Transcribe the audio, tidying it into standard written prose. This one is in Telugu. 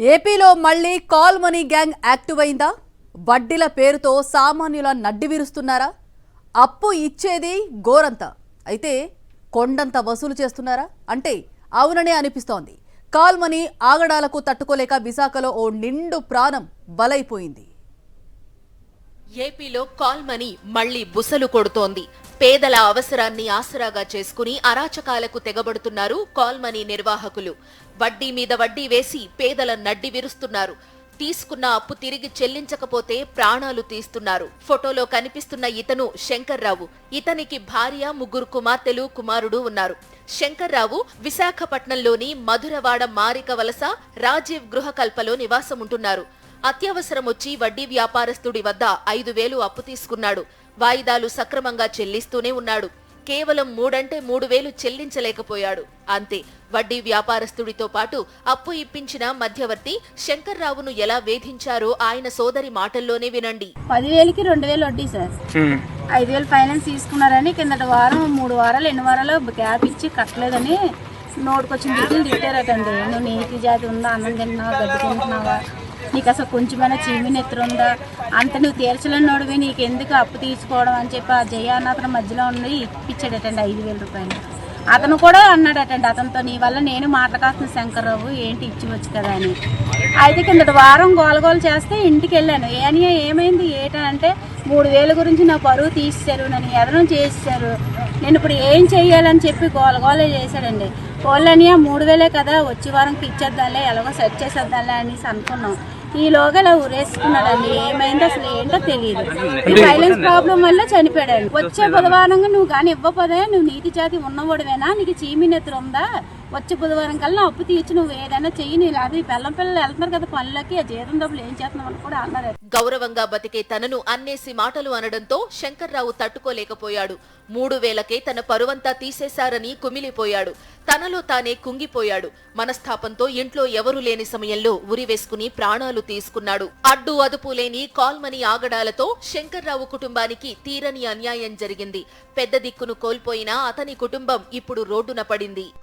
ఏపీలో మళ్ళీ కాల్ మనీ గ్యాంగ్ యాక్టివ్ అయిందా? వడ్డీల పేరుతో సామాన్యుల నడ్డి విరుస్తున్నారా? అప్పు ఇచ్చేది గోరంత అయితే కొండంత వసూలు చేస్తున్నారా అంటే అవుననే అనిపిస్తోంది. కాల్ మనీ ఆగడాలకు తట్టుకోలేక విశాఖలో ఓ నిండు ప్రాణం బలైపోయింది. ఏపీలో కాల్ మనీ మళ్లీ బుసలు కొడుతోంది. పేదల అవసరాన్ని ఆసరాగా చేసుకుని అరాచకాలకు తెగబడుతున్నారు కాల్ మనీ నిర్వాహకులు. వడ్డీ మీద వడ్డీ వేసి పేదల నడ్డి విరుస్తున్నారు. తీసుకున్న అప్పు తిరిగి చెల్లించకపోతే ప్రాణాలు తీస్తున్నారు. ఫోటోలో కనిపిస్తున్న ఇతను శంకర్రావు. ఇతనికి భార్య, 3 కుమార్తెలు, కుమారుడు ఉన్నారు. శంకర్రావు విశాఖపట్నంలోని మధురవాడ మారిక వలస రాజీవ్ గృహకల్పలో నివాసముంటున్నారు. అత్యవసరం వచ్చి వడ్డీ వ్యాపారస్తుడి వద్ద 5,000 అప్పు తీసుకున్నాడు. వాయిదాలు సక్రమంగా చెల్లిస్తూనే ఉన్నాడు. కేవలం 3,000 చెల్లించలేకపోయాడు. అంతే. వడ్డీ వ్యాపారస్తుడితో పాటు అప్పు ఇప్పించిన మధ్యవర్తి శంకర్రావును ఎలా వేధించారో ఆయన సోదరి మాటల్లోనే వినండి. 10,000కి 2,000 వడ్డీ సార్. 5,000 ఫైనాన్స్ తీసుకున్నారని కిందటి వారం 3 వారాలు ఎన్ని వారాలు గ్యాప్ ఇచ్చి కట్టలేదని నోటుకొచ్చిన దిగులు తిట్టారటండి. నువ్వు నీతి జాతి ఉందా, అన్నం తింటున్నావా, గడ్డి తింటున్నావా, నీకు అసలు కొంచెమైనా చీమి నెత్తురుందా, అంత నువ్వు తీర్చలేనోడివి, నీకు ఎందుకు అప్పు తీసుకోవడం అని చెప్పి ఆ జయ అన్న అతను మధ్యలో ఉండి ఇప్పించాడటండి 5,000 రూపాయలు. అతను కూడా అన్నాడటండి అతనితో, నీ వల్ల నేను మాట్లాడుతున్న శంకర్రావు ఏంటి ఇచ్చివచ్చు కదా అని. అయితే కిందటి వారం గోలగోలు చేస్తే ఇంటికి వెళ్ళాను. ఏమైంది ఏంటంటే 3,000 గురించి నా పరువు తీసేశారు, నన్ను ఎదనం చేసేసారు, నేను ఇప్పుడు ఏం చెయ్యాలని చెప్పి గోలగోలే చేశాడండి. పోలనియా 3,000 కదా, వచ్చే వారంకి ఇచ్చేద్దాంలే, ఎలాగో సెట్ చేసేద్దాంలే అనేసి అనుకున్నాం. ఈలోగా ఇలా ఉరేసుకున్నాడండి. ఏమైందో అసలు ఏంటో తెలియదు. ఈ వైలెన్స్ ప్రాబ్లం వల్ల చనిపోయాడు. వచ్చే బుధవారంగా నువ్వు కానీ ఇవ్వకపోతే నువ్వు నీతి జాతి ఉన్నవాడువేనా, నీకు చీమి నెత్తురు ఉందా, వచ్చే బుధవారం కల్లా అప్పు తీర్చి నువ్వు ఏదైనా చెయ్యి, నీ లేదా ఈ పిల్లలు వెళ్తున్నారు కదా పనులకి, ఆ జీతం డబ్బులు ఏం చేస్తున్నావు కూడా అన్నారు. గౌరవంగా బతికే తనను అన్నేసి మాటలు అనడంతో శంకర్రావు తట్టుకోలేకపోయాడు. 3,000కే తన పరువంతా తీసేశారని కుమిలిపోయాడు. తనలో తానే కుంగిపోయాడు. మనస్తాపంతో ఇంట్లో ఎవరూ లేని సమయంలో ఉరివేసుకుని ప్రాణాలు తీసుకున్నాడు. అడ్డు అదుపు లేని కాల్ మనీ ఆగడాలతో శంకర్రావు కుటుంబానికి తీరని అన్యాయం జరిగింది. పెద్ద దిక్కును కోల్పోయినా అతని కుటుంబం ఇప్పుడు రోడ్డున పడింది.